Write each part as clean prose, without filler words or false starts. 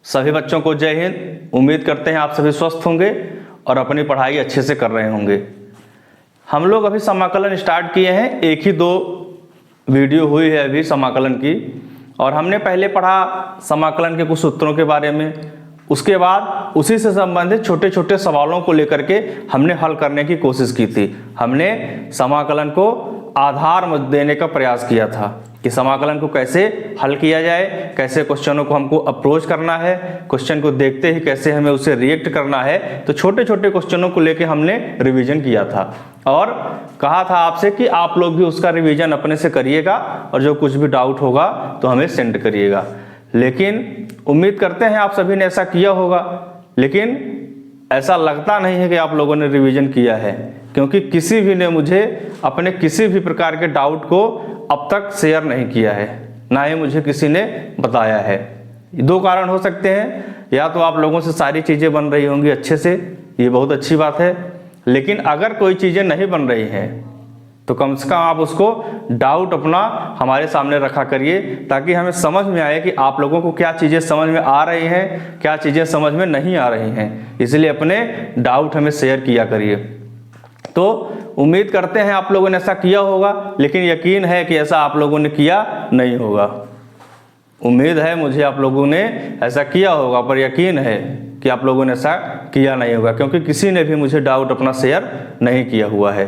सभी बच्चों को जय हिंद। उम्मीद करते हैं आप सभी स्वस्थ होंगे और अपनी पढ़ाई अच्छे से कर रहे होंगे। हम लोग अभी समाकलन स्टार्ट किए हैं, एक ही दो वीडियो हुई है अभी समाकलन की, और हमने पहले पढ़ा समाकलन के कुछ सूत्रों के बारे में। उसके बाद उसी से संबंधित छोटे छोटे सवालों को लेकर के हमने हल करने की कोशिश की थी। हमने समाकलन को आधार देने का प्रयास किया था कि समाकलन को कैसे हल किया जाए, कैसे क्वेश्चनों को हमको अप्रोच करना है, क्वेश्चन को देखते ही कैसे हमें उसे रिएक्ट करना है। तो छोटे छोटे क्वेश्चनों को लेके हमने रिवीजन किया था और कहा था आपसे कि आप लोग भी उसका रिवीजन अपने से करिएगा और जो कुछ भी डाउट होगा तो हमें सेंड करिएगा। लेकिन उम्मीद करते हैं आप सभी ने ऐसा किया होगा, लेकिन ऐसा लगता नहीं है कि आप लोगों ने रिवीजन किया है, क्योंकि किसी भी ने मुझे अपने किसी भी प्रकार के डाउट को अब तक शेयर नहीं किया है, ना ही मुझे किसी ने बताया है। दो कारण हो सकते हैं, या तो आप लोगों से सारी चीज़ें बन रही होंगी अच्छे से, ये बहुत अच्छी बात है, लेकिन अगर कोई चीज़ें नहीं बन रही हैं तो कम से कम आप उसको डाउट अपना हमारे सामने रखा करिए, ताकि हमें समझ में आए कि आप लोगों को क्या चीज़ें समझ में आ रही हैं, क्या चीज़ें समझ में नहीं आ रही हैं। इसलिए अपने डाउट हमें शेयर किया करिए। तो उम्मीद करते हैं आप लोगों ने ऐसा किया होगा, लेकिन यकीन है कि ऐसा आप लोगों ने किया नहीं होगा। उम्मीद है मुझे आप लोगों ने ऐसा किया होगा, पर यकीन है कि आप लोगों ने ऐसा किया नहीं होगा, क्योंकि किसी ने भी मुझे डाउट अपना शेयर नहीं किया हुआ है।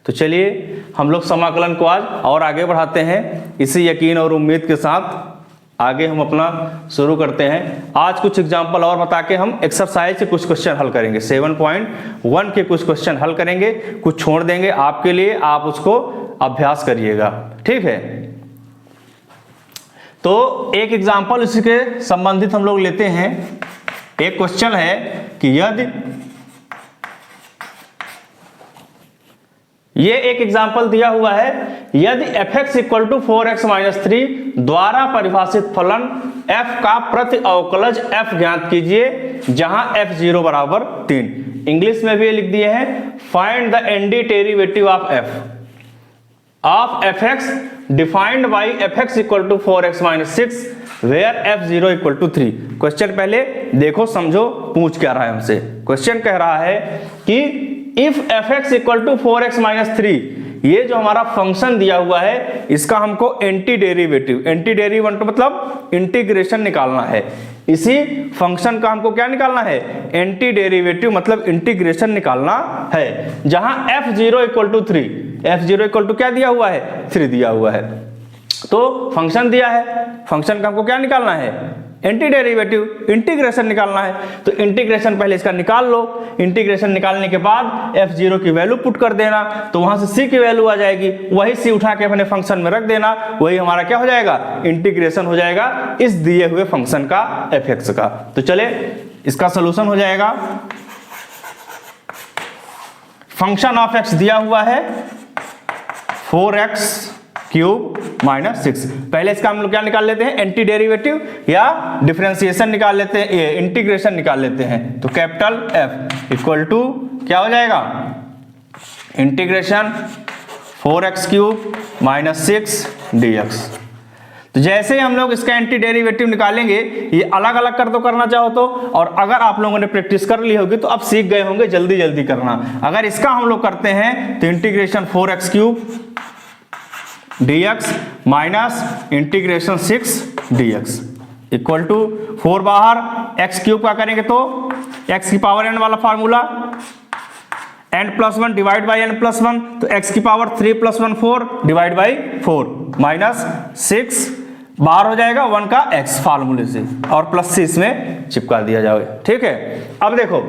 तो चलिए हम लोग समाकलन को आज और आगे बढ़ाते हैं। इसी यकीन और उम्मीद के साथ आगे हम अपना शुरू करते हैं। आज कुछ एग्जाम्पल और बता के हम एक्सरसाइज से कुछ क्वेश्चन हल करेंगे। 7.1 के कुछ क्वेश्चन हल करेंगे, कुछ छोड़ देंगे आपके लिए, आप उसको अभ्यास करिएगा, ठीक है। तो एक एग्जाम्पल इसी के संबंधित हम लोग लेते हैं। एक क्वेश्चन है कि यदि ये एक एग्जाम्पल दिया हुआ है, यदि fx equal to 4x minus 3 द्वारा परिभाषित फलन f का प्रति अवकलज f ज्ञात कीजिए जहां f0 बराबर 3। इंग्लिश में भी ये लिख दिए हैं, find the anti derivative of fx defined by fx equal to 4x minus 6 where f0 equal to 3। Question पहले देखो, समझो पूछ क्या रहा है हमसे। क्वेश्चन कह रहा है कि if fx equal to 4x minus 3, ये जो हमारा फंक्शन दिया हुआ है इसका हमको एंटी डेरिवेटिव मतलब इंटीग्रेशन निकालना है। इसी फंक्शन का हमको क्या निकालना है? एंटी डेरिवेटिव मतलब इंटीग्रेशन निकालना है, जहां f0 equal to 3, f0 equal to क्या दिया हुआ है? 3 दिया हुआ है। तो फंक्शन दिया है, फंक्शन का हमको क्या निकालना है? एंटी डेरिवेटिव, इंटीग्रेशन निकालना है। तो इंटीग्रेशन पहले इसका निकाल लो। इंटीग्रेशन निकालने के बाद f0 की वैल्यू पुट कर देना, तो वहां से c की वैल्यू आ जाएगी, वही c उठा के अपने फंक्शन में रख देना, वही हमारा क्या हो जाएगा? इंटीग्रेशन हो जाएगा इस दिए हुए फंक्शन का fx का। तो चले इसका सोल्यूशन हो जाएगा। फंक्शन ऑफ x दिया हुआ है 4x क्यूब माइनस 6। पहले इसका हम लोग क्या निकाल लेते हैं? एंटी डेरिवेटिव या डिफरेंशिएशन निकाल लेते हैं, इंटीग्रेशन निकाल लेते हैं। तो कैपिटल F इक्वल टू क्या हो जाएगा? Integration 4x cube minus 6 dx। तो जैसे ही हम लोग इसका एंटी डेरिवेटिव निकालेंगे, ये अलग अलग कर दो करना चाहो तो, और अगर आप लोगों ने प्रैक्टिस कर ली होगी तो अब सीख गए होंगे जल्दी जल्दी करना। अगर इसका हम लोग करते हैं तो integration 4x cube dx minus integration 6 dx equal to 4 बाहर, x क्यूब का करेंगे तो x की पावर n वाला formula n+1 divide by n+1, तो x की पावर 3+1 4 डिवाइड बाई 4 माइनस 6 बाहर हो जाएगा 1 का x फार्मूले से, और प्लस से इसमें चिपका दिया जाएगा, ठीक है। अब देखो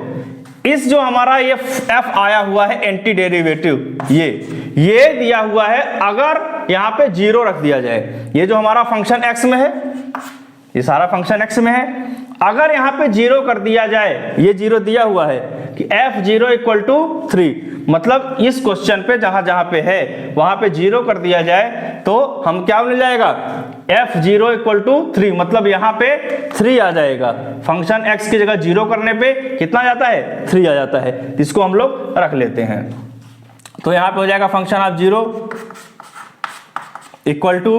इस जो हमारा ये f आया हुआ है एंटी डेरिवेटिव, ये दिया हुआ है। अगर यहां पे 0 रख दिया जाए, ये जो हमारा फंक्शन x में है, ये सारा फंक्शन x में है, अगर यहां पे 0 कर दिया जाए, ये 0 दिया हुआ है कि f0 इक्वल टू 3, मतलब इस क्वेश्चन पे जहां जहां पे है वहां पे 0 कर दिया जाए, तो हम क्या मिल जाएगा? f0 इक्वल टू 3, मतलब यहाँ पे 3 आ जाएगा। फंक्शन x की जगह 0 करने पे कितना आ जाता है? 3 आ जाता है। इसको हम लोग रख लेते हैं। तो यहाँ पे हो जाएगा function of 0 equal to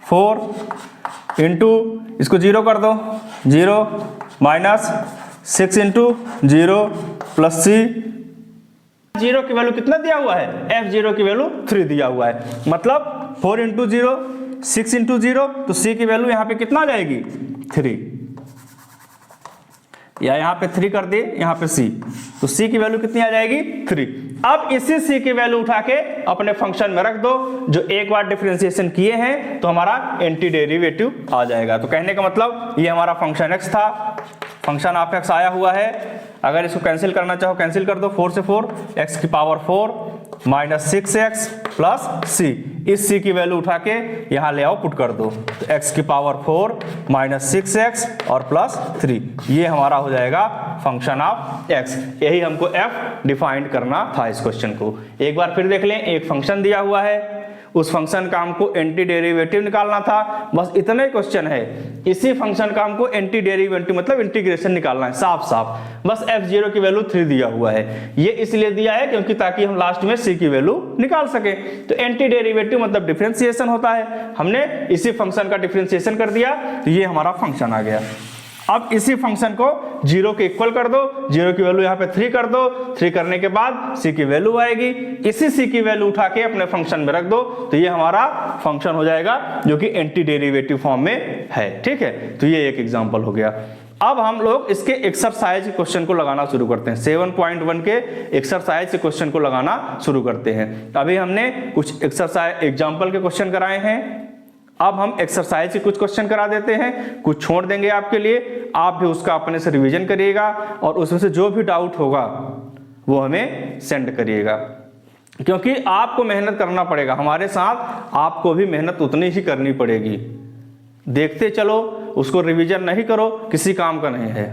4 into इसको 0 कर दो, 0 माइनस 6 इंटू 0 प्लस सी। 0 की वैल्यू कितना दिया हुआ है, f0 की वैल्यू 3 दिया हुआ है, मतलब 4 इंटू 0 6 इंटू 0, तो c की वैल्यू यहाँ पे कितना आ जाएगी 3, या यहाँ पे 3 कर दिए, यहाँ पे c, तो c की वैल्यू कितनी आ जाएगी 3। अब इसी c की वैल्यू उठा के अपने फंक्शन में रख दो, जो एक बार डिफरेंशिएशन किए हैं तो हमारा एंटी डेरिवेटिव आ जाएगा। तो कहने का मतलब ये हमारा फंक्शन x था, फंक्शन ऑफ x आया हुआ है। अगर इसको कैंसिल करना चाहो कैंसिल कर दो, 4 से 4 x की power 4 minus 6x plus c, इस c की वैल्यू उठा के यहाँ ले आओ, पुट कर दो, तो x की पावर 4 माइनस 6x और प्लस 3, ये हमारा हो जाएगा फंक्शन ऑफ x। यही हमको f डिफाइंड करना था इस क्वेश्चन को। एक बार फिर देख लें, एक फंक्शन दिया हुआ है, उस फंक्शन का हमको एंटी डेरिवेटिव निकालना था, बस इतना ही क्वेश्चन है। इसी फंक्शन का हमको एंटी डेरिवेटिव मतलब इंटीग्रेशन निकालना है, साफ साफ। बस f0 की वैल्यू 3 दिया हुआ है, ये इसलिए दिया है क्योंकि ताकि हम लास्ट में c की वैल्यू निकाल सके। तो एंटी डेरिवेटिव मतलब डिफरेंशिएशन होता है, हमने इसी फंक्शन का डिफरेंशिएशन कर दिया, तो ये हमारा फंक्शन आ गया। अब इसी फंक्शन को 0 के इक्वल कर दो, 0 की वैल्यू यहाँ पे 3 कर दो, 3 करने के बाद c की वैल्यू आएगी, इसी c की वैल्यू उठा के अपने फंक्शन में रख दो, तो ये हमारा फंक्शन हो जाएगा जो कि एंटी डेरिवेटिव फॉर्म में है। ठीक है, तो ये एक एग्जांपल हो गया। अब हम लोग इसके एक्सरसाइज के क्वेश्चन को लगाना शुरू करते हैं। 7.1 के एक्सरसाइज के क्वेश्चन को लगाना शुरू करते हैं। अभी हमने कुछ एक्सरसाइज एग्जाम्पल के क्वेश्चन कराए हैं, अब हम एक्सरसाइज के कुछ क्वेश्चन करा देते हैं, कुछ छोड़ देंगे आपके लिए, आप भी उसका अपने से रिवीजन करिएगा और उसमें से जो भी डाउट होगा वो हमें सेंड करिएगा, क्योंकि आपको मेहनत करना पड़ेगा, हमारे साथ आपको भी मेहनत उतनी ही करनी पड़ेगी। देखते चलो, उसको रिवीजन नहीं करो, किसी काम का नहीं है।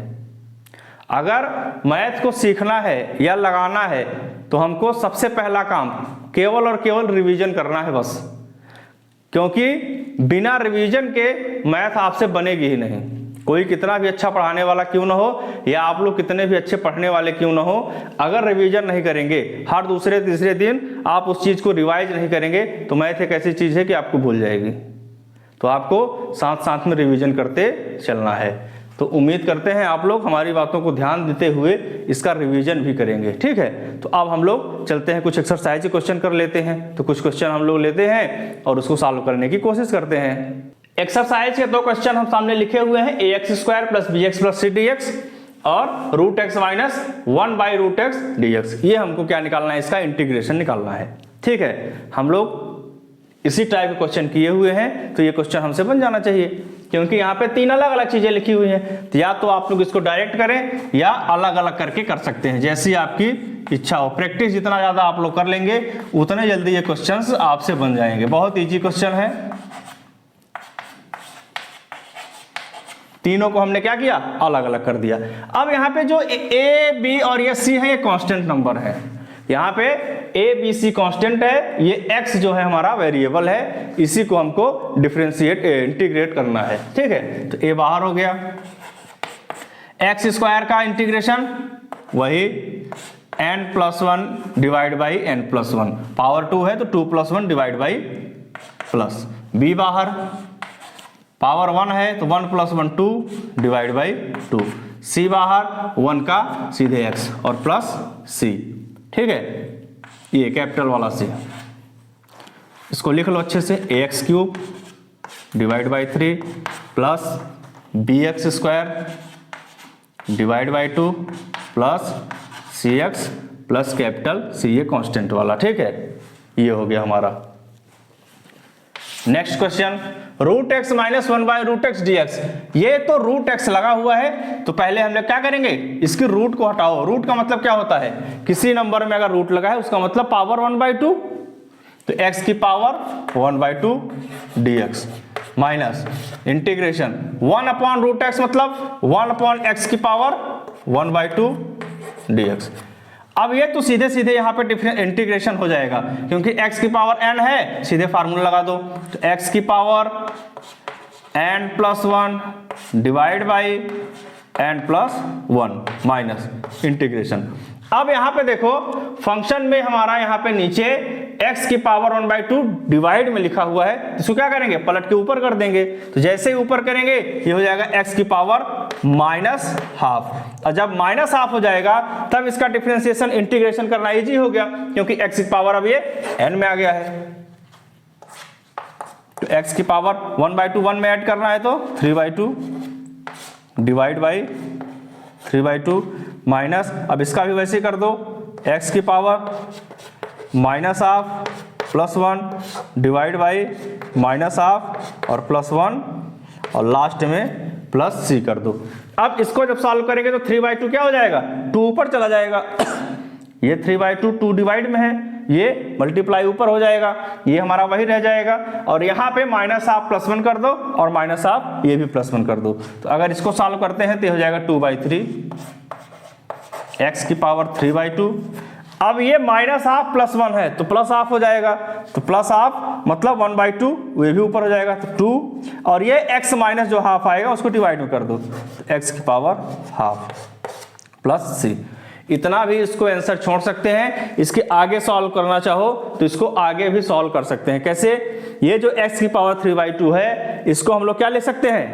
अगर मैथ को सीखना है या लगाना है तो हमको सबसे पहला काम केवल और केवल रिवीजन करना है बस, क्योंकि बिना रिवीजन के मैथ आपसे बनेगी ही नहीं। कोई कितना भी अच्छा पढ़ाने वाला क्यों ना हो, या आप लोग कितने भी अच्छे पढ़ने वाले क्यों ना हो, अगर रिवीजन नहीं करेंगे, हर दूसरे तीसरे दिन आप उस चीज़ को रिवाइज नहीं करेंगे, तो मैथ एक ऐसी चीज़ है कि आपको भूल जाएगी। तो आपको साथ साथ में रिवीजन करते चलना है। तो उम्मीद करते हैं आप लोग हमारी बातों को ध्यान देते हुए इसका रिवीजन भी करेंगे। ठीक है, तो अब हम लोग चलते हैं, कुछ एक्सरसाइज के क्वेश्चन कर लेते हैं। तो कुछ क्वेश्चन हम लोग लेते हैं और उसको सॉल्व करने की कोशिश करते हैं। एक्सरसाइज के 2 क्वेश्चन हम सामने लिखे हुए हैं, ax² + bx + c dx और √x - 1/√x dx। ये हमको क्या निकालना है, इसका इंटीग्रेशन निकालना है। ठीक है, हम लोग इसी टाइप के क्वेश्चन किए हुए हैं, तो ये क्वेश्चन हमसे बन जाना चाहिए, क्योंकि यहाँ पे 3 अलग अलग चीजें लिखी हुई हैं। तो या तो आप लोग इसको डायरेक्ट करें या अलग अलग करके कर सकते हैं, जैसी आपकी इच्छा हो। प्रैक्टिस जितना ज्यादा आप लोग कर लेंगे उतने जल्दी ये क्वेश्चंस आपसे बन जाएंगे। बहुत इजी क्वेश्चन है। तीनों को हमने क्या किया, अलग अलग कर दिया। अब यहाँ पे जो ए बी और ये सी है, ये कांस्टेंट नंबर है। यहाँ पे ए बी सी कांस्टेंट है, ये x जो है हमारा वेरिएबल है, इसी को हमको डिफरेंशिएट इंटीग्रेट करना है। ठीक है, तो a बाहर हो गया। x² का इंटीग्रेशन वही n+1 divide by n+1, power 2 है तो 2+1 डिवाइड बाई प्लस। b बाहर, पावर 1 है तो 1+1 2 डिवाइड बाई 2। c बाहर, 1 का सीधे x और प्लस c। ठीक है, ये कैपिटल वाला c, इसको लिख लो अच्छे से, ax³ divide by 3 plus bx² divide by 2 plus cx plus capital C, ये कांस्टेंट वाला। ठीक है, ये हो गया हमारा। Next question, √x - 1/√x dx। ये तो √x लगा हुआ है, तो पहले हम लोग क्या करेंगे, इसकी रूट को हटाओ। रूट का मतलब क्या होता है, किसी नंबर में अगर रूट लगा है उसका मतलब पावर 1/2, तो x की power 1/2 dx minus integration 1/√x मतलब 1/x की पावर 1/2 dx। अब ये तो सीधे सीधे यहाँ पे डिफरेंस इंटीग्रेशन हो जाएगा, क्योंकि x की पावर n है, सीधे फार्मूला लगा दो, तो x की power n+1 divide by n+1 minus integration. अब यहाँ पे देखो फंक्शन में हमारा यहाँ पे नीचे x की पावर 1/2 डिवाइड में लिखा हुआ है, तो इसको क्या करेंगे, पलट के ऊपर कर देंगे। तो जैसे ही ऊपर करेंगे ये हो जाएगा x की पावर -½ और जब -½ हो जाएगा तब इसका डिफरेंशिएशन इंटीग्रेशन करना इजी हो गया, क्योंकि x की पावर अब ये n में आ गया है। तो x की पावर 1/2 1 में ऐड करना है तो 3/2 डिवाइड बाई 3/2 माइनस, अब इसका भी वैसे ही कर दो, x की पावर -½ +1 डिवाइड बाई -½ और +1 और लास्ट में +c कर दो। अब इसको जब सॉल्व करेंगे तो 3/2 क्या हो जाएगा, 2 ऊपर चला जाएगा। ये 3/2 2 डिवाइड में है, ये मल्टीप्लाई ऊपर हो जाएगा, ये हमारा वही रह जाएगा। और यहाँ पे -½ +1 कर दो और -½ ये भी +1 कर दो। तो अगर इसको सॉल्व करते हैं तो हो जाएगा 2/3 x की पावर 3/2। अब ये -½ +1 है तो +½ हो जाएगा, तो +½ मतलब 1/2 ये भी ऊपर हो जाएगा तो 2, और ये x माइनस जो ½ आएगा उसको डिवाइड में कर दो, तो x की पावर ½ +c। इतना भी इसको आंसर छोड़ सकते हैं। इसके आगे सॉल्व करना चाहो तो इसको आगे भी सॉल्व कर सकते हैं। कैसे, ये जो x की पावर 3/2 है इसको हम लोग क्या ले सकते हैं,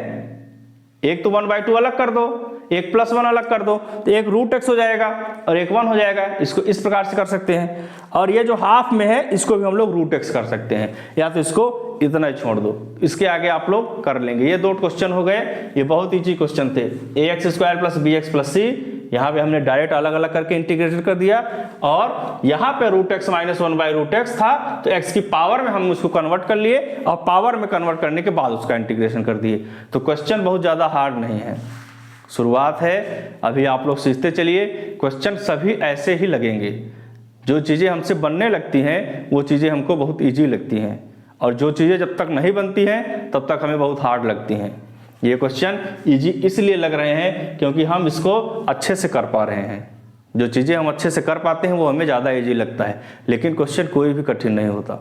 एक तो 1/2 अलग कर दो, एक +1 अलग कर दो, तो एक √x हो जाएगा और एक 1 हो जाएगा। इसको इस प्रकार से कर सकते हैं। और ये जो ½ में है इसको भी हम लोग √x कर सकते हैं, या तो इसको इतना ही छोड़ दो। इसके आगे आप लोग कर लेंगे। ये 2 क्वेश्चन हो गए, ये बहुत ईजी क्वेश्चन थे। ax² + bx + c, यहाँ पे हमने डायरेक्ट अलग अलग करके इंटीग्रेटेड कर दिया, और यहाँ पे √x - 1/√x था तो x की पावर में हम उसको कन्वर्ट कर लिए और पावर में कन्वर्ट करने के बाद उसका इंटीग्रेशन कर दिए। तो क्वेश्चन बहुत ज़्यादा हार्ड नहीं है, शुरुआत है, अभी आप लोग सीखते चलिए। क्वेश्चन सभी ऐसे ही लगेंगे। जो चीज़ें हमसे बनने लगती हैं वो चीज़ें हमको बहुत ईजी लगती हैं, और जो चीज़ें जब तक नहीं बनती हैं तब तक हमें बहुत हार्ड लगती हैं। ये क्वेश्चन इजी इसलिए लग रहे हैं क्योंकि हम इसको अच्छे से कर पा रहे हैं। जो चीज़ें हम अच्छे से कर पाते हैं वो हमें ज़्यादा इजी लगता है, लेकिन क्वेश्चन कोई भी कठिन नहीं होता,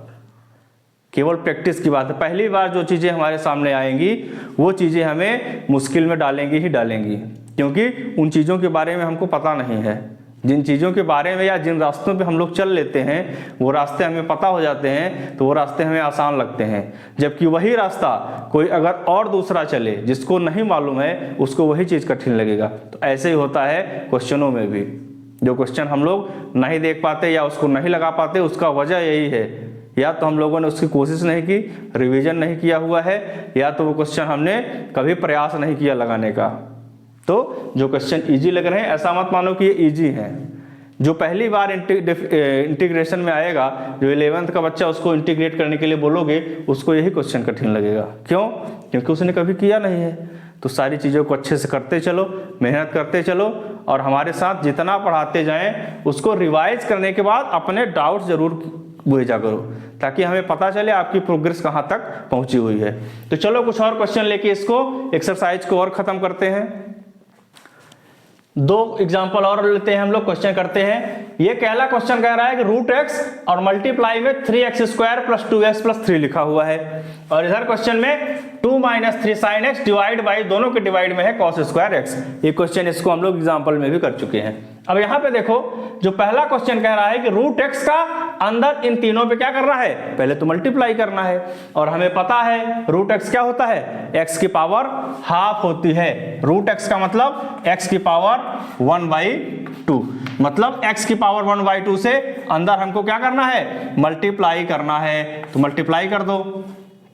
केवल प्रैक्टिस की बात है। पहली बार जो चीज़ें हमारे सामने आएंगी वो चीज़ें हमें मुश्किल में डालेंगी ही डालेंगी, क्योंकि उन चीज़ों के बारे में हमको पता नहीं है। जिन चीज़ों के बारे में या जिन रास्तों पे हम लोग चल लेते हैं वो रास्ते हमें पता हो जाते हैं, तो वो रास्ते हमें आसान लगते हैं। जबकि वही रास्ता कोई अगर और दूसरा चले जिसको नहीं मालूम है उसको वही चीज़ कठिन लगेगा। तो ऐसे ही होता है क्वेश्चनों में भी। जो क्वेश्चन हम लोग नहीं देख पाते या उसको नहीं लगा पाते उसका वजह यही है, या तो हम लोगों ने उसकी कोशिश नहीं की, रिवीजन नहीं किया हुआ है, या तो वो क्वेश्चन हमने कभी प्रयास नहीं किया लगाने का। तो जो क्वेश्चन इजी लग रहे हैं ऐसा मत मानो कि ये इजी है। जो पहली बार इंटीग्रेशन में आएगा, जो 11th का बच्चा उसको इंटीग्रेट करने के लिए बोलोगे उसको यही क्वेश्चन कठिन लगेगा। क्यों? क्योंकि उसने कभी किया नहीं है। तो सारी चीज़ों को अच्छे से करते चलो, मेहनत करते चलो, और हमारे साथ जितना पढ़ाते जाएं उसको रिवाइज करने के बाद अपने डाउट्स जरूर भेजा करो, ताकि हमें पता चले आपकी प्रोग्रेस कहाँ तक पहुंची हुई है। तो चलो कुछ और क्वेश्चन लेके इसको एक्सरसाइज को और ख़त्म करते हैं। 2 एग्जाम्पल और लेते हैं हम लोग, क्वेश्चन करते हैं। ये पहला क्वेश्चन कह रहा है कि √x और मल्टीप्लाई में 3x² + 2x + 3 लिखा हुआ है, और इधर क्वेश्चन में 2 - 3 sin x डिवाइड बाई, दोनों के डिवाइड में है cos²x। ये क्वेश्चन इसको हम लोग एग्जाम्पल में भी कर चुके हैं। अब यहाँ पे देखो, जो पहला क्वेश्चन कह रहा है कि √x का अंदर इन तीनों पे क्या करना है, पहले तो मल्टीप्लाई करना है, और हमें पता है √x क्या होता है, x की पावर ½ होती है। √x का मतलब x की पावर 1/2, मतलब x की पावर 1/2 से अंदर हमको क्या करना है, मल्टीप्लाई करना है। तो मल्टीप्लाई कर दो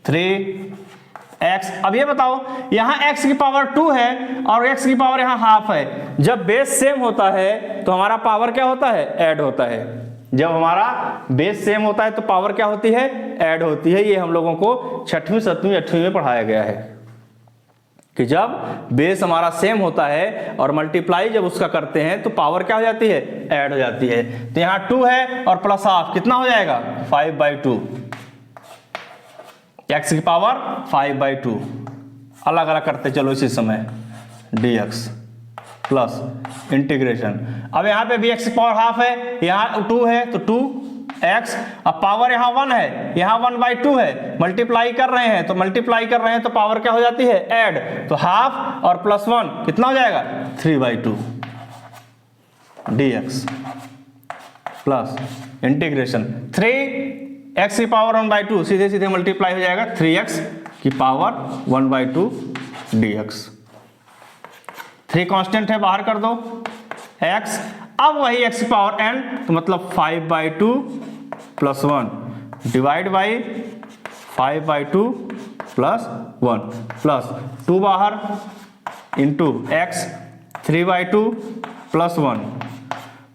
3x। अब ये बताओ, यहाँ x की पावर 2 है और x की पावर यहाँ ½ है। जब बेस सेम होता है तो हमारा पावर क्या होता है, ऐड होता है। जब हमारा बेस सेम होता है तो पावर क्या होती है, ऐड होती है। ये हम लोगों को 6वीं 7वीं 8वीं में पढ़ाया गया है कि जब बेस हमारा सेम होता है और मल्टीप्लाई जब उसका करते हैं तो पावर क्या हो जाती है, ऐड हो जाती है। तो यहाँ 2 है और +½ कितना हो जाएगा, 5/2। x की पावर 5/2। अलग अलग करते चलो इसी समय, dx प्लस इंटीग्रेशन। अब यहाँ पे भी x की पावर ½ है, यहाँ 2 है तो 2x। अब पावर यहाँ 1 है, यहाँ 1/2 है, मल्टीप्लाई कर रहे हैं तो पावर क्या हो जाती है, ऐड। तो ½ और +1 कितना हो जाएगा, 3/2 dx। प्लस इंटीग्रेशन 3x की पावर 1/2 सीधे सीधे मल्टीप्लाई हो जाएगा 3x की पावर 1/2 dx। 3 कांस्टेंट है, बाहर कर दो x, अब वही x की पावर n, तो मतलब 5/2 plus 1 divide by 5/2 plus 1 plus 2 बाहर into x 3/2 plus 1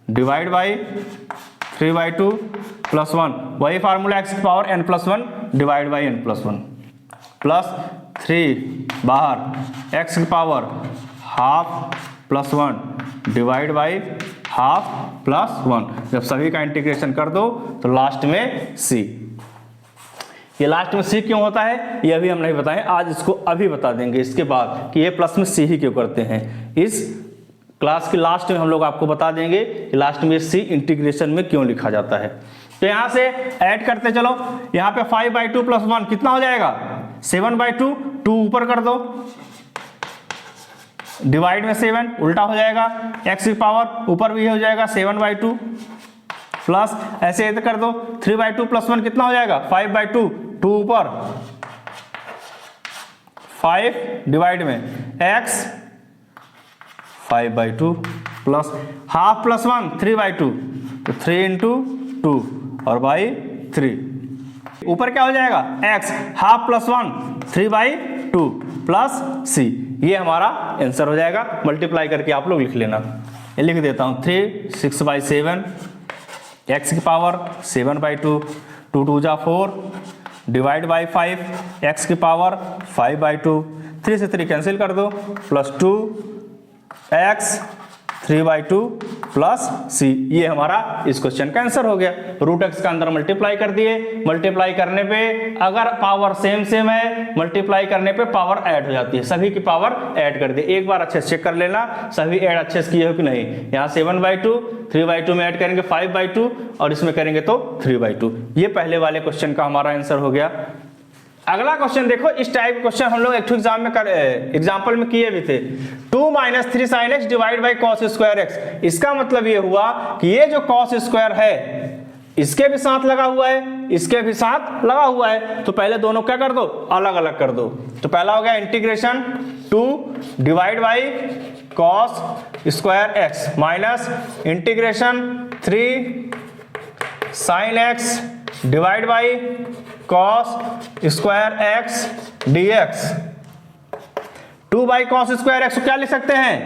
divide by 3/2 plus 1, वही फार्मूला x की power n plus 1 divide by n plus 1 plus 3 बाहर x की power half plus 1 divide by half plus 1। जब सभी का इंटीग्रेशन कर दो तो लास्ट में c। ये लास्ट में c क्यों होता है ये अभी हम नहीं बताएं, आज इसको अभी बता देंगे इसके बाद कि ये प्लस में c ही क्यों करते हैं। इस क्लास के लास्ट में हम लोग आपको बता देंगे कि लास्ट में c इंटीग्रेशन में क्यों लिखा जाता है। तो यहां से ऐड करते चलो, यहां पे 5/2 प्लस 1 कितना हो जाएगा 7/2, 2 ऊपर कर दो डिवाइड में 7 उल्टा हो जाएगा, x की पावर ऊपर भी हो जाएगा 7/2 प्लस ऐसे ऐसे कर दो 3/2 प्लस 1 कितना हो जाएगा 5/2, 2 ऊपर 5 डिवाइड में x 5/2 प्लस हाफ प्लस 1 3/2, तो 3 इंटू 2 और बाई 3 ऊपर क्या हो जाएगा x half plus 1 3/2 plus c। ये हमारा आंसर हो जाएगा। मल्टीप्लाई करके आप लोग लिख लेना, ये लिख देता हूँ 3 6/7 x की पावर 7/2 2 2 जा 4 डिवाइड बाई 5 x की पावर 5/2 3 से 3 कैंसिल कर दो प्लस 2 x 3/2 प्लस c। ये हमारा इस क्वेश्चन का आंसर हो गया। रूट x का अंदर मल्टीप्लाई कर दिए, मल्टीप्लाई करने पे अगर पावर सेम सेम है मल्टीप्लाई करने पे पावर ऐड हो जाती है, सभी की पावर ऐड कर दी। एक बार अच्छे से चेक कर लेना सभी ऐड अच्छे से किए हो कि नहीं। यहाँ 7/2 3/2 में ऐड करेंगे 5/2 और इसमें करेंगे तो 3/2। ये पहले वाले क्वेश्चन का हमारा आंसर हो गया। अगला क्वेश्चन देखो, इस टाइप के क्वेश्चन हम लोग एक एग्जाम में एग्जाम्पल में किए भी थे। 2 - 3 sin x divide by cos square x। इसका मतलब ये हुआ कि ये जो cos स्क्वायर है इसके भी साथ लगा हुआ है, इसके भी साथ लगा हुआ है, तो पहले दोनों क्या कर दो अलग अलग कर दो। तो पहला हो गया integration 2 divide by cos square x minus integration 3 sin x divide by cos square x dx। 2 by cos square x क्या लिख सकते हैं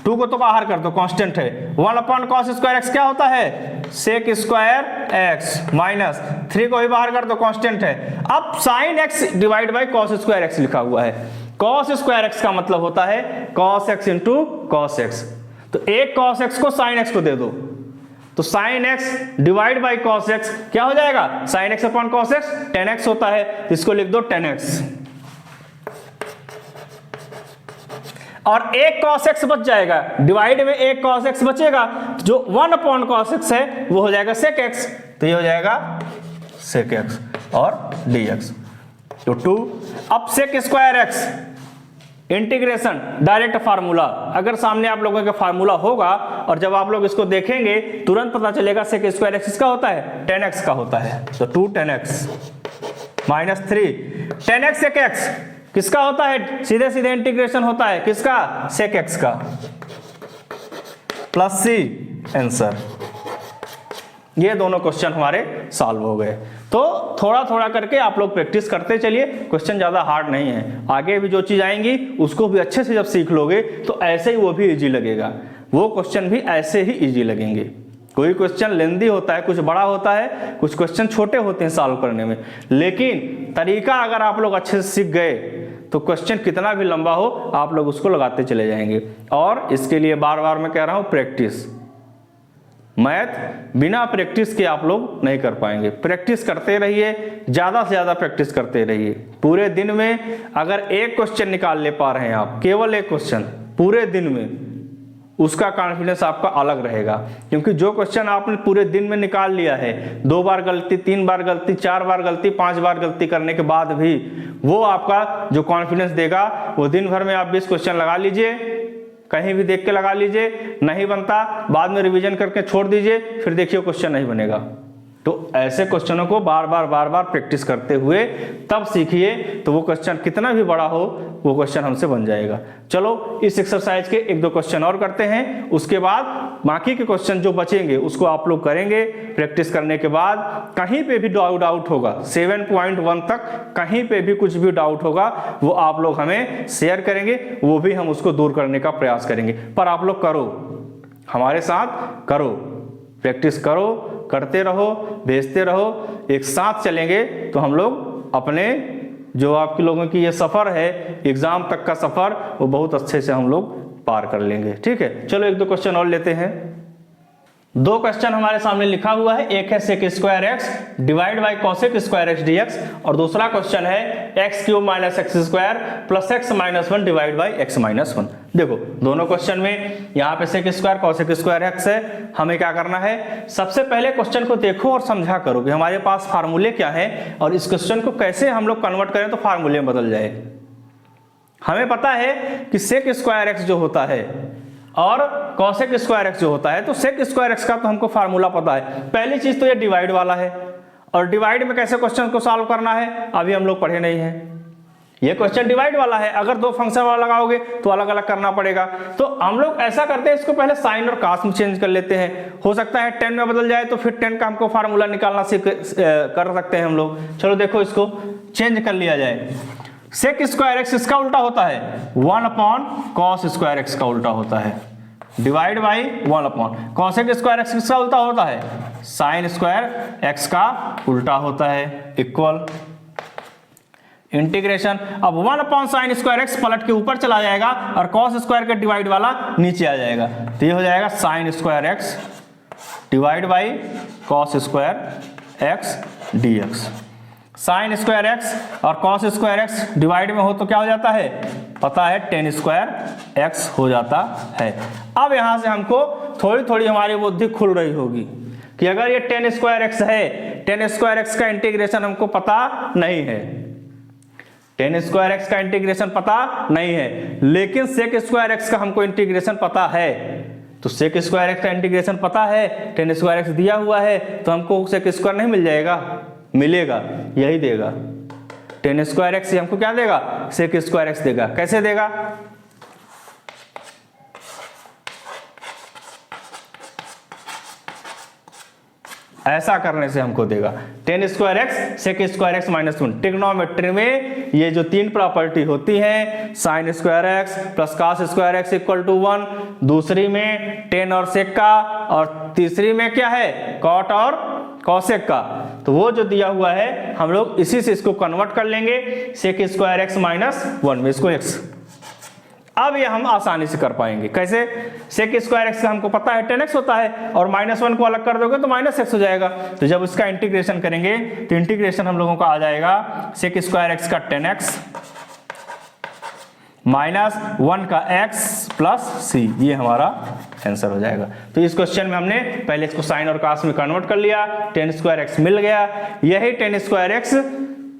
2 को तो बाहर कर दो कांस्टेंट है, 1/cos स्क्वायर x क्या होता है sec स्क्वायर x माइनस 3 को भी बाहर कर दो कांस्टेंट है। अब sin x divide by cos square x लिखा हुआ है। cos स्क्वायर x का मतलब होता है cos x into cos x, तो एक cos x को sin x को दे दो तो sin x divide by cos x क्या हो जाएगा sin x upon cos x 10x होता है, इसको लिख दो 10x। और एक cos x बच जाएगा, डिवाइड में एक cos x बचेगा, जो 1/cos x है वो हो जाएगा sec x, तो ये हो जाएगा sec x और dx। तो 2 अब sec square x integration direct formula, अगर सामने आप लोगों का फार्मूला होगा और जब आप लोग इसको देखेंगे तुरंत पता चलेगा sec स्क्वायर x का होता है 10x का होता है। तो 2 10x minus 3 10x sec x किसका होता है, सीधे सीधे इंटीग्रेशन होता है किसका sec x का, प्लस c आंसर। ये दोनों क्वेश्चन हमारे सॉल्व हो गए। तो थोड़ा थोड़ा करके आप लोग प्रैक्टिस करते चलिए, क्वेश्चन ज़्यादा हार्ड नहीं है। आगे भी जो चीज़ आएंगी उसको भी अच्छे से जब सीख लोगे तो ऐसे ही वो भी इजी लगेगा, वो क्वेश्चन भी ऐसे ही इजी लगेंगे। कोई क्वेश्चन लेंदी होता है, कुछ बड़ा होता है, कुछ क्वेश्चन छोटे होते हैं सॉल्व करने में, लेकिन तरीका अगर आप लोग अच्छे से सीख गए तो क्वेश्चन कितना भी लंबा हो आप लोग उसको लगाते चले जाएंगे। और इसके लिए बार बार मैं कह रहा हूँ प्रैक्टिस, मैथ बिना प्रैक्टिस के आप लोग नहीं कर पाएंगे। प्रैक्टिस करते रहिए, ज़्यादा से ज़्यादा प्रैक्टिस करते रहिए। पूरे दिन में अगर एक क्वेश्चन निकाल ले पा रहे हैं आप, केवल एक क्वेश्चन पूरे दिन में, उसका कॉन्फिडेंस आपका अलग रहेगा। क्योंकि जो क्वेश्चन आपने पूरे दिन में निकाल लिया है, 2 बार गलती, 3 बार गलती, 4 बार गलती, 5 बार गलती करने के बाद भी वो आपका जो कॉन्फिडेंस देगा, वो दिन भर में आप 20 क्वेश्चन लगा लीजिए, कहीं भी देख के लगा लीजिए, नहीं बनता बाद में रिवीजन करके छोड़ दीजिए, फिर देखिए क्वेश्चन नहीं बनेगा। तो ऐसे क्वेश्चनों को बार बार प्रैक्टिस करते हुए तब सीखिए, तो वो क्वेश्चन कितना भी बड़ा हो वो क्वेश्चन हमसे बन जाएगा। चलो इस एक्सरसाइज के 1-2 क्वेश्चन और करते हैं, उसके बाद बाकी के क्वेश्चन जो बचेंगे उसको आप लोग करेंगे। प्रैक्टिस करने के बाद कहीं पे भी डाउट होगा 7.1 तक कहीं पे भी कुछ भी डाउट होगा वो आप लोग हमें शेयर करेंगे, वो भी हम उसको दूर करने का प्रयास करेंगे। पर आप लोग करो, हमारे साथ करो, प्रैक्टिस करो, करते रहो, भेजते रहो, एक साथ चलेंगे तो हम लोग अपने जो आपके लोगों की ये सफ़र है एग्ज़ाम तक का सफ़र वो बहुत अच्छे से हम लोग पार कर लेंगे। ठीक है, चलो 1-2 क्वेश्चन और लेते हैं। 2 क्वेश्चन हमारे सामने लिखा हुआ है, एक है sec square x divide by cosec square x dx और दूसरा क्वेश्चन है x cube minus x square plus x minus 1 divide by x minus 1। देखो दोनों क्वेश्चन में यहाँ पे sec square cosec square x है, हमें क्या करना है, सबसे पहले क्वेश्चन को देखो और समझा करो कि हमारे पास फार्मूले क्या है और इस क्वेश्चन को कैसे हम लोग कन्वर्ट करें तो फार्मूले में बदल जाए। हमें पता है कि सेक स्क्वायर एक्स जो होता है और कॉसेक स्क्वायर एक्स जो होता है, तो सेक स्क्वायर एक्स का तो हमको फार्मूला पता है। पहली चीज तो ये डिवाइड वाला है, और डिवाइड में कैसे क्वेश्चन को सॉल्व करना है अभी हम लोग पढ़े नहीं है। ये क्वेश्चन डिवाइड वाला है, अगर 2 फंक्शन वाला लगाओगे तो अलग अलग करना पड़ेगा। तो हम लोग ऐसा करते हैं, इसको पहले साइन और कास में चेंज कर लेते हैं, हो सकता है 10 में बदल जाए तो फिर 10 का हमको फार्मूला निकालना कर सकते हैं हम लोग। चलो देखो इसको चेंज कर लिया जाए। सेक स्क्वायर एक्स इसका उल्टा होता है 1 अपॉन कॉस स्क्वायर एक्स का उल्टा होता है, divide by 1 upon cosec square x किसका उल्टा होता है, साइन स्क्वायर एक्स का उल्टा होता है, इक्वल इंटीग्रेशन। अब 1 अपॉन साइन स्क्वायर एक्स पलट के ऊपर चला जाएगा और कॉस स्क्वायर का डिवाइड वाला नीचे आ जाएगा, तो ये हो जाएगा sine square x divide by cos square x dx. Sine square x और कॉस स्क्वायर एक्स डिवाइड में हो तो क्या हो जाता है, पता है टेन स्क्वायर एक्स हो जाता है। अब यहां से हमको थोड़ी थोड़ी हमारी बुद्धि खुल रही होगी कि अगर ये टेन स्क्वायर एक्स है, टेन स्क्वायर एक्स का इंटीग्रेशन हमको पता नहीं है, टेन स्क्वायर एक्स का इंटीग्रेशन पता नहीं है, लेकिन सेक स्क्वायर एक्स का हमको इंटीग्रेशन पता है। तो सेक स्क्वायर एक्स का इंटीग्रेशन पता है, टेन स्क्वायर एक्स दिया हुआ है, तो हमको सेक स्क्वायर नहीं मिल जाएगा, मिलेगा, यही देगा। टेन स्क्वायर एक्स हमको क्या देगा, सेक स्क्वायर एक्स देगा। कैसे देगा, ऐसा करने से हमको देगा tan square x sec square x minus 1। Trigonometry में ये जो 3 प्रॉपर्टी होती हैं, sine square x plus cos square x equal to 1, दूसरी में टेन और सेक का, और तीसरी में क्या है, कॉट और कॉसेक का। तो वो जो दिया हुआ है हम लोग इसी से इसको कन्वर्ट कर लेंगे सेक स्क्वायर एक्स माइनस 1 में, इसको एक्स। अब ये हम आसानी से कर पाएंगे। कैसे, सेक स्क्वायर एक्स का हमको पता है 10x होता है, और माइनस 1 को अलग कर दोगे तो माइनस एक्स हो जाएगा। तो जब इसका इंटीग्रेशन करेंगे तो इंटीग्रेशन हम लोगों का आ जाएगा सेक स्क्वायर एक्स का 10x माइनस 1 का x प्लस c, ये हमारा आंसर हो जाएगा। तो इस क्वेश्चन में हमने पहले इसको साइन और कास में कन्वर्ट कर लिया, टेन स्क्वायर एक्स मिल गया। यही टेन स्क्वायर एक्स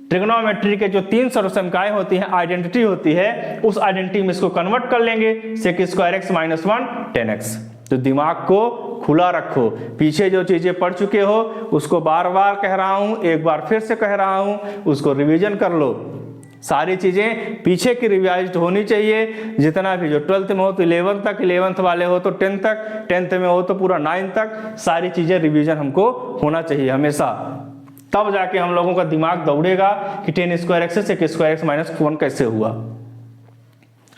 ट्रिग्नोमेट्री के जो 3 सर्वसंख्याएं होती हैं, आइडेंटिटी होती है, उस आइडेंटिटी में इसको कन्वर्ट कर लेंगे सेक स्क्वायर एक्स माइनस 1 10x। तो दिमाग को खुला रखो, पीछे जो चीजें पढ़ चुके हो उसको बार बार कह रहा हूं, एक बार फिर से कह रहा हूं, उसको रिवीजन कर लो। सारी चीजें पीछे की रिवाइज होनी चाहिए, जितना भी जो 12th में हो तो 11th तक, 11th वाले हो तो 10th तक, 10th में हो तो पूरा 9th तक, सारी चीजें रिवीजन हमको होना चाहिए हमेशा। तब जाके हम लोगों का दिमाग दौड़ेगा कि टेन स्क्वायर एक्स से सेक स्क्वायर एक्स माइनस 1 कैसे हुआ।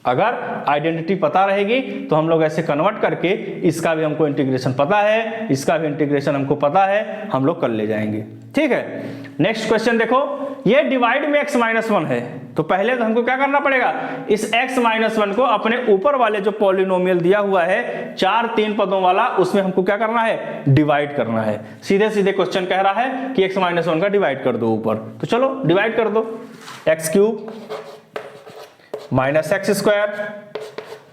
अगर आइडेंटिटी पता रहेगी तो हम लोग ऐसे कन्वर्ट करके, इसका भी हमको इंटीग्रेशन पता है, इसका भी इंटीग्रेशन हमको पता है, हम लोग कर ले जाएंगे। ठीक है, नेक्स्ट क्वेश्चन देखो, ये डिवाइड में x माइनस 1 है, तो पहले तो हमको क्या करना पड़ेगा, इस x माइनस 1 को अपने ऊपर वाले जो पॉलिनोमियल दिया हुआ है 4 3 पदों वाला, उसमें हमको क्या करना है, डिवाइड करना है। सीधे सीधे क्वेश्चन कह रहा है कि x माइनस 1 का डिवाइड कर दो ऊपर, तो चलो डिवाइड कर दो, x cube minus x square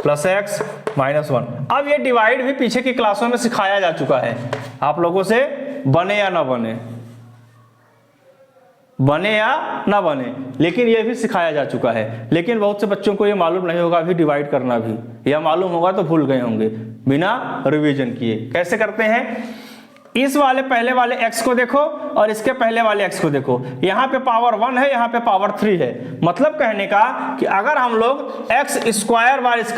plus x minus 1। अब ये डिवाइड भी पीछे की क्लासों में सिखाया जा चुका है, आप लोगों से बने या ना बने। बने या ना बने, लेकिन ये भी सिखाया जा चुका है। लेकिन बहुत से बच्चों को ये मालूम नहीं होगा अभी डिवाइड करना भी, या मालूम होगा तो भूल गए होंगे बिना रिवीजन किए। कैसे करते हैं, इस वाले पहले वाले x को देखो और इसके पहले वाले x को देखो, यहाँ पे पावर 1 है, यहाँ पे पावर 3 है। मतलब कहने का कि अगर हम लोग x स्क्वायर बार इस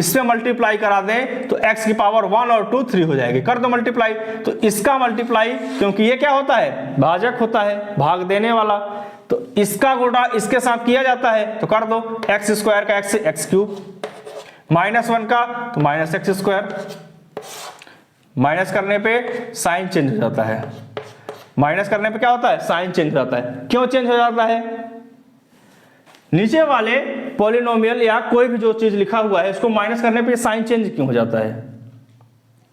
पे मल्टीप्लाई करा दें तो x की पावर 1 और 2 3 हो जाएगी। कर दो मल्टीप्लाई, तो इसका मल्टीप्लाई, क्योंकि ये क्या होता है, भाजक होता है, भाग देने वाला, तो इसका गुणा इसके साथ किया जाता है, तो कर दो। एक्स स्क्वायर का x एक्स क्यूब, -1 का तो -x², माइनस करने पे साइन चेंज हो जाता है। माइनस करने पे क्या होता है, साइन चेंज हो जाता है। क्यों चेंज हो जाता है, नीचे वाले पॉलिनोमियल या कोई भी जो चीज लिखा हुआ है उसको माइनस करने पे साइन चेंज क्यों हो जाता है,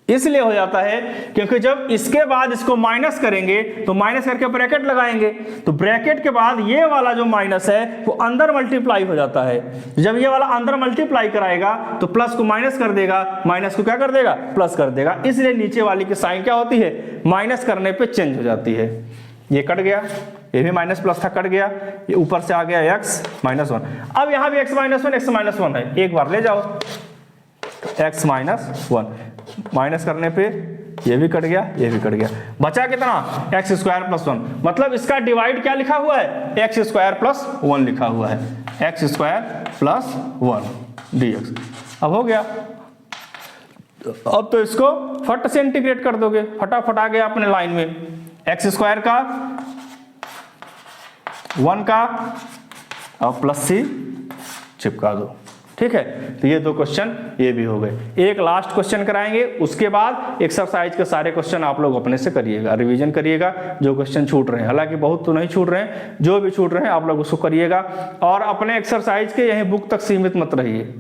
इसलिए हो जाता है क्योंकि जब इसके बाद इसको माइनस करेंगे तो माइनस करके ब्रैकेट लगाएंगे, तो ब्रैकेट के बाद ये वाला जो माइनस है वो अंदर मल्टीप्लाई हो जाता है। जब ये वाला अंदर मल्टीप्लाई कराएगा तो प्लस को माइनस कर देगा, माइनस को क्या कर देगा, प्लस कर देगा। इसलिए नीचे वाली की साइन क्या होती है, माइनस करने पे चेंज हो जाती है। ये कट गया, ये भी माइनस प्लस था, कट गया, ये ऊपर से आ गया x -1। अब यहाँ भी x -1 है, एक बार ले जाओ, x -1 माइनस करने पे ये भी कट गया, ये भी कट गया, बचा कितना, x² + 1। मतलब इसका डिवाइड क्या लिखा हुआ है, x² + 1 लिखा हुआ है, x² + 1 dx। अब हो गया, अब तो इसको फट से इंटीग्रेट कर दोगे, फटाफट आ गया अपने लाइन में, x² का 1 का और +c चिपका दो। ठीक है, तो ये 2 क्वेश्चन ये भी हो गए। एक लास्ट क्वेश्चन कराएंगे, उसके बाद एक्सरसाइज के सारे क्वेश्चन आप लोग अपने से करिएगा, रिवीजन करिएगा जो क्वेश्चन छूट रहे हैं। हालांकि बहुत तो नहीं छूट रहे हैं, जो भी छूट रहे हैं आप लोग उसको करिएगा। और अपने एक्सरसाइज के यही बुक तक सीमित मत रहिए,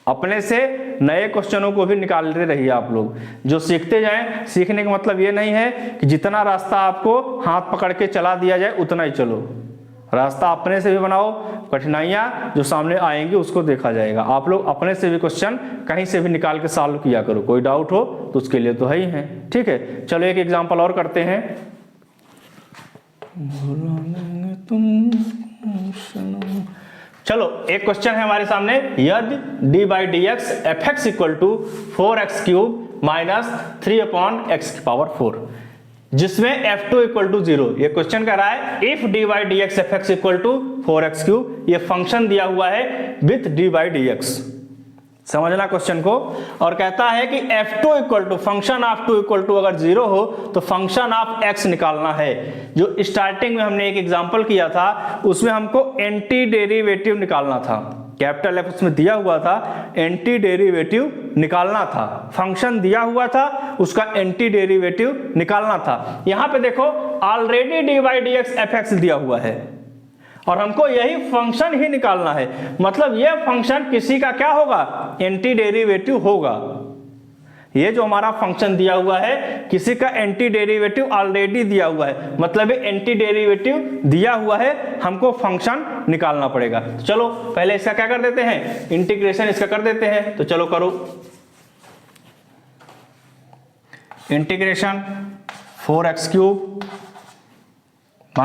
अपने से नए क्वेश्चनों को भी निकालते रहिए आप लोग, जो सीखते जाएं। सीखने का मतलब ये नहीं है कि जितना रास्ता आपको हाथ पकड़ के चला दिया जाए उतना ही चलो, रास्ता अपने से भी बनाओ, कठिनाइयां जो सामने आएंगी उसको देखा जाएगा। आप लोग अपने से भी क्वेश्चन कहीं से भी निकाल के सॉल्व किया करो, कोई डाउट हो तो उसके लिए तो है ही है। ठीक है, चलो एक एग्जांपल और करते हैं। चलो एक क्वेश्चन है हमारे सामने, यदि d/dx fx = 4x³ - 3/x⁴, जिसमें f2 = 0। ये क्वेश्चन कह रहा है इफ d/dx fx = 4x³, ये फंक्शन दिया हुआ है विथ d/dx। समझना क्वेश्चन को, और कहता है कि f2 फंक्शन ऑफ 2 अगर 0 हो तो फंक्शन ऑफ x निकालना है। जो स्टार्टिंग में हमने एक एग्जांपल किया था उसमें हमको एंटी डेरिवेटिव निकालना था, कैपिटल F उसमें दिया हुआ था, एंटी डेरिवेटिव निकालना था, फंक्शन दिया हुआ था उसका एंटी डेरिवेटिव निकालना था। यहां पे देखो ऑलरेडी d/dx fx दिया हुआ है और हमको यही फंक्शन ही निकालना है, मतलब यह फंक्शन किसी का क्या होगा, एंटी डेरिवेटिव होगा। ये जो हमारा फंक्शन दिया हुआ है किसी का एंटी डेरिवेटिव ऑलरेडी दिया हुआ है, मतलब ये एंटी डेरिवेटिव दिया हुआ है, हमको फंक्शन निकालना पड़ेगा। चलो पहले इसका क्या कर देते हैं, इंटीग्रेशन इसका कर देते हैं। तो चलो करो इंटीग्रेशन 4x³ -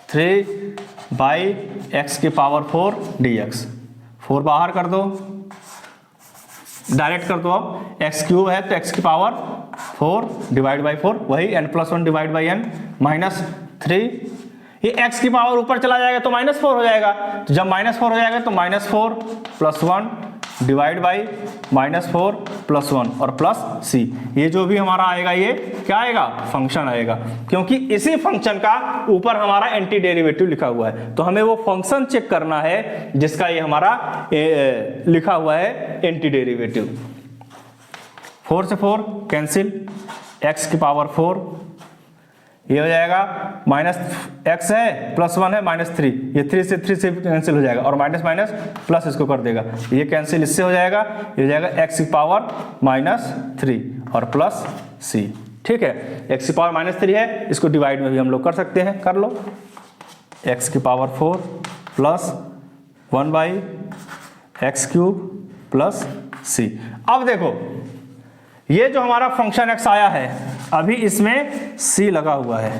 3/x⁴ dx। 4 बाहर कर दो, डायरेक्ट कर दो। अब x³ है तो x⁴ / 4 वही n+1 / n -3। ये x की पावर ऊपर चला जाएगा तो -4 हो जाएगा, तो जब -4 हो जाएगा तो -4 + 1 / -4 + 1 और +c। ये जो भी हमारा आएगा ये क्या आएगा, फंक्शन आएगा, क्योंकि इसी फंक्शन का ऊपर हमारा एंटी डेरिवेटिव लिखा हुआ है। तो हमें वो फंक्शन चेक करना है जिसका ये हमारा लिखा हुआ है एंटी डेरिवेटिव। 4 से 4 कैंसिल, x⁴ ये हो जाएगा -x है +1 है -3, ये 3 से 3 से कैंसिल हो जाएगा और माइनस माइनस प्लस इसको कर देगा, ये कैंसिल इससे हो जाएगा, ये हो जाएगा x⁴ -3 और +c। ठीक है, x⁴ -3 है, इसको डिवाइड में भी हम लोग कर सकते हैं, कर लो। x⁴ + 1/x³ + c। अब देखो ये जो हमारा फंक्शन x आया है अभी इसमें c लगा हुआ है,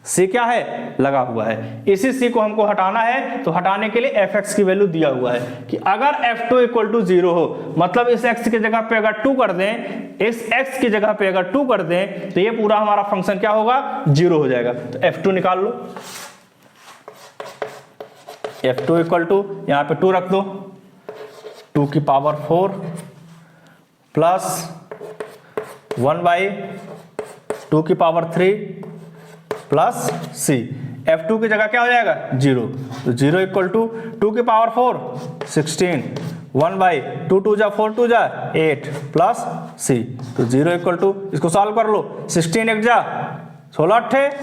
c क्या है, लगा हुआ है। इसी c को हमको हटाना है, तो हटाने के लिए fx की वैल्यू दिया हुआ है कि अगर f2 इक्वल टू 0 हो, मतलब इस x की जगह पे अगर 2 कर दें, इस x की जगह पे अगर 2 कर दें, तो ये पूरा हमारा फंक्शन क्या होगा, 0 हो जाएगा। तो f2 निकाल लो, f2 इक्वल टू यहाँ पे 2 रख दो, 2 की पावर 4 प्लस 1 बाई 2 की पावर 3 प्लस c। f2 की जगह क्या हो जाएगा, 0, तो 0 इक्वल टू 2 की पावर 4 16, 1 बाई 2 2 जा 4 2 जा 8 प्लस c, तो 0 इक्वल टू, इसको सॉल्व कर लो, 16 1 जा 16 8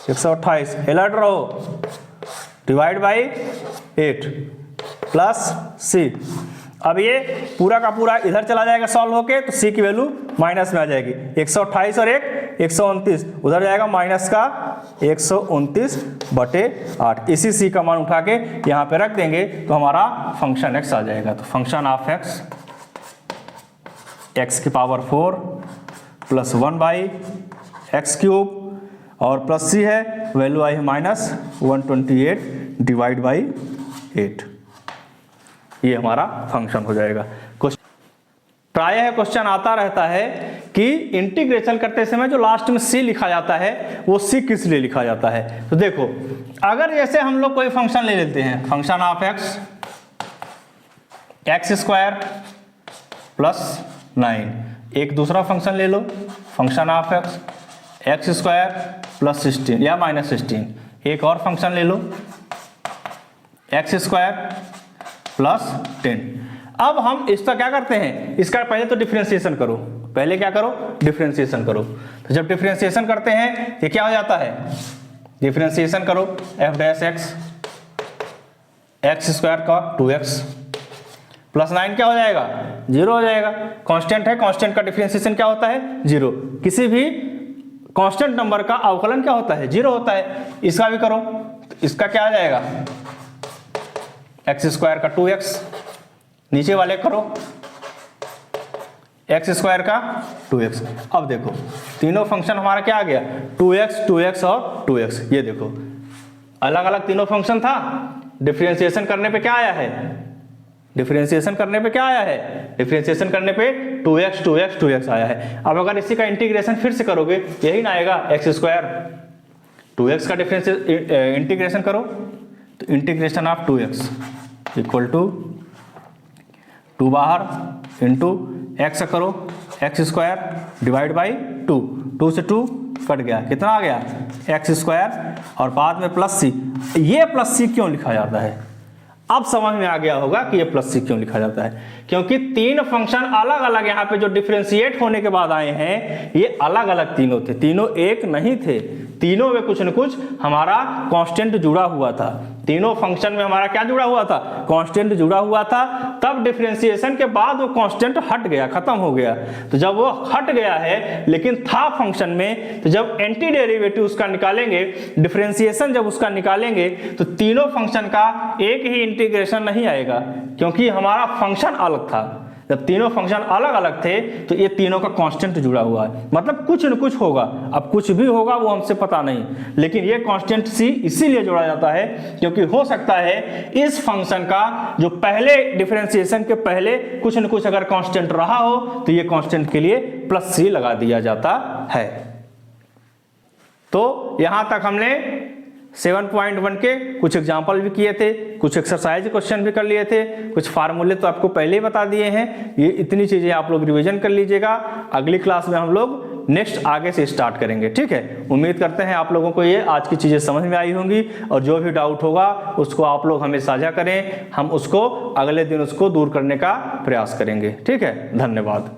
128, अलर्ट रहो, डिवाइड बाई 8 प्लस c। अब ये पूरा का पूरा इधर चला जाएगा सॉल्व होके, तो c की वैल्यू माइनस में आ जाएगी, 128 और 129 उधर जाएगा माइनस का 129/8। इसी c का मान उठा के यहाँ पे रख देंगे तो हमारा फंक्शन x आ जाएगा। तो फंक्शन ऑफ x की power 4 plus 1 by x cube और प्लस c है, वैल्यू आई है -128 डिवाइड बाई 8। ये हमारा फंक्शन हो जाएगा। प्रायः क्वेश्चन आता रहता है कि इंटीग्रेशन करते समय जो लास्ट में c लिखा जाता है वो c किस लिए लिखा जाता है। तो देखो, अगर जैसे हम लोग कोई फंक्शन ले लेते हैं, function of x square plus 9, एक दूसरा फंक्शन ले लो, function of x square plus 16 या -16, एक और फंक्शन ले लो x स्क्वायर प्लस 10। अब हम इसका क्या करते हैं, इसका पहले तो डिफरेंशिएशन करो, पहले क्या करो, डिफरेंशिएशन करो। तो जब डिफरेंशिएशन करते हैं ये क्या हो जाता है, डिफरेंशिएशन करो f डैश x स्क्वायर का 2x प्लस 9 क्या हो जाएगा, 0 हो जाएगा। कांस्टेंट है, कांस्टेंट का डिफरेंशिएशन क्या होता है, 0। किसी भी कांस्टेंट नंबर का अवकलन क्या होता है, 0 होता है। इसका भी करो, तो इसका क्या आ जाएगा, x स्क्वायर का 2x, नीचे वाले करो x स्क्वायर का 2x। अब देखो तीनों फंक्शन हमारा क्या आ गया, 2x 2x और 2x। ये देखो अलग अलग तीनों फंक्शन था, डिफरेंशिएशन करने पे क्या आया है, डिफरेंशिएशन करने पे क्या आया है, डिफरेंशिएशन करने पे 2x 2x 2x आया है। अब अगर इसी का इंटीग्रेशन फिर से करोगे, यही ना आएगा, x स्क्वायर 2x का इंटीग्रेशन करो, तो integration of 2x equal to 2 बाहर इंटू x करो, x स्क्वायर डिवाइड बाई 2, 2 से 2 कट गया, कितना आ गया, x स्क्वायर और बाद में प्लस c। ये प्लस c क्यों लिखा जाता है, अब समझ में आ गया होगा कि ये प्लस c क्यों लिखा जाता है। क्योंकि तीन फंक्शन अलग अलग यहाँ पे जो डिफरेंशिएट होने के बाद आए हैं, ये अलग अलग तीनों थे, तीनों एक नहीं थे, तीनों में कुछ न कुछ हमारा कांस्टेंट जुड़ा हुआ था। तीनों फंक्शन में हमारा क्या जुड़ा हुआ था, कांस्टेंट जुड़ा हुआ था। तब डिफरेंशिएशन के बाद वो कांस्टेंट हट गया, खत्म हो गया। तो जब वो हट गया है लेकिन था फंक्शन में, तो जब एंटी डेरिवेटिव उसका निकालेंगे, डिफरेंशिएशन जब उसका निकालेंगे, तो तीनों फंक्शन का एक ही इंटीग्रेशन नहीं आएगा, क्योंकि हमारा फंक्शन अलग था। जब तीनों फंक्शन अलग अलग थे तो ये तीनों का कांस्टेंट जुड़ा हुआ है, मतलब कुछ न कुछ होगा। अब कुछ भी होगा वो हमसे पता नहीं, लेकिन ये कांस्टेंट c इसीलिए जोड़ा जाता है क्योंकि हो सकता है इस फंक्शन का जो पहले डिफरेंशिएशन के पहले कुछ न कुछ अगर कांस्टेंट रहा हो, तो ये कांस्टेंट के लिए प्लस c लगा दिया जाता है। तो यहां तक हमने 7.1 के कुछ एग्जाम्पल भी किए थे, कुछ एक्सरसाइज क्वेश्चन भी कर लिए थे, कुछ फार्मूले तो आपको पहले ही बता दिए हैं। ये इतनी चीजें आप लोग रिवीजन कर लीजिएगा। अगली क्लास में हम लोग नेक्स्ट आगे से स्टार्ट करेंगे, ठीक है। उम्मीद करते हैं आप लोगों को ये आज की चीजें समझ में आई होंगी, और जो भी डाउट होगा उसको आप लोग हमें साझा करें, हम उसको अगले दिन उसको दूर करने का प्रयास करेंगे, ठीक है। धन्यवाद।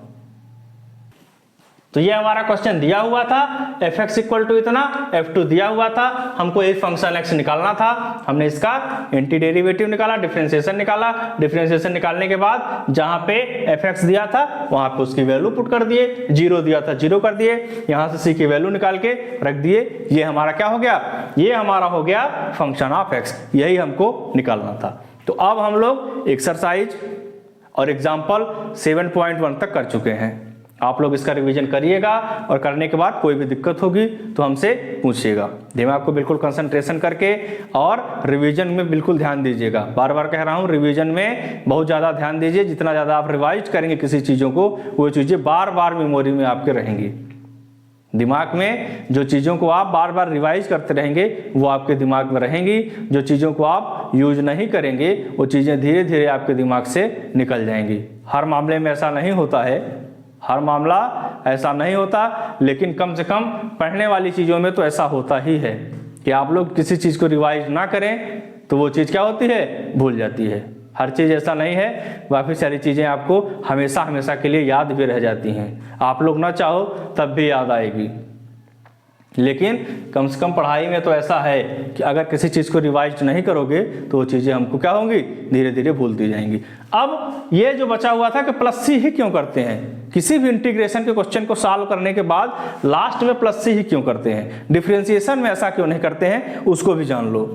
तो ये हमारा क्वेश्चन दिया हुआ था, fx इक्वल टू इतना, f2 दिया हुआ था, हमको एक फंक्शन x निकालना था। हमने इसका एंटी डेरिवेटिव निकाला, डिफरेंशिएशन निकाला। डिफरेंशिएशन निकालने के बाद जहां पे fx दिया था वहां पे उसकी वैल्यू पुट कर दिए, 0 दिया था 0 कर दिए, यहां से c की वैल्यू निकाल के रख दिए। ये हमारा क्या हो गया, ये हमारा हो गया फंक्शन ऑफ x, यही हमको निकालना था। तो अब हम लोग एक्सरसाइज और एग्जाम्पल 7.1 तक कर चुके हैं। आप लोग इसका रिवीजन करिएगा और करने के बाद कोई भी दिक्कत होगी तो हमसे पूछिएगा। दिमाग को बिल्कुल कंसंट्रेशन करके और रिवीजन में बिल्कुल ध्यान दीजिएगा। बार बार कह रहा हूँ, रिवीजन में बहुत ज़्यादा ध्यान दीजिए। जितना ज़्यादा आप रिवाइज करेंगे किसी चीज़ों को, वो चीज़ें बार बार मेमोरी में आपके रहेंगी। दिमाग में जो चीज़ों को आप बार बार रिवाइज करते रहेंगे वो आपके दिमाग में रहेंगी। जो चीज़ों को आप यूज नहीं करेंगे वो चीज़ें धीरे धीरे आपके दिमाग से निकल जाएंगी। हर मामले में ऐसा नहीं होता है, हर मामला ऐसा नहीं होता, लेकिन कम से कम पढ़ने वाली चीज़ों में तो ऐसा होता ही है कि आप लोग किसी चीज़ को रिवाइज ना करें तो वो चीज़ क्या होती है, भूल जाती है। हर चीज़ ऐसा नहीं है, काफ़ी सारी चीज़ें आपको हमेशा हमेशा के लिए याद भी रह जाती हैं। आप लोग ना चाहो तब भी याद आएगी, लेकिन कम से कम पढ़ाई में तो ऐसा है कि अगर किसी चीज़ को रिवाइज नहीं करोगे तो वो चीज़ें हमको क्या होंगी, धीरे धीरे भूलती जाएंगी। अब ये जो बचा हुआ था कि +C ही क्यों करते हैं, किसी भी इंटीग्रेशन के क्वेश्चन को सॉल्व करने के बाद लास्ट में +C ही क्यों करते हैं, डिफरेंशिएशन में ऐसा क्यों नहीं करते हैं, उसको भी जान लो।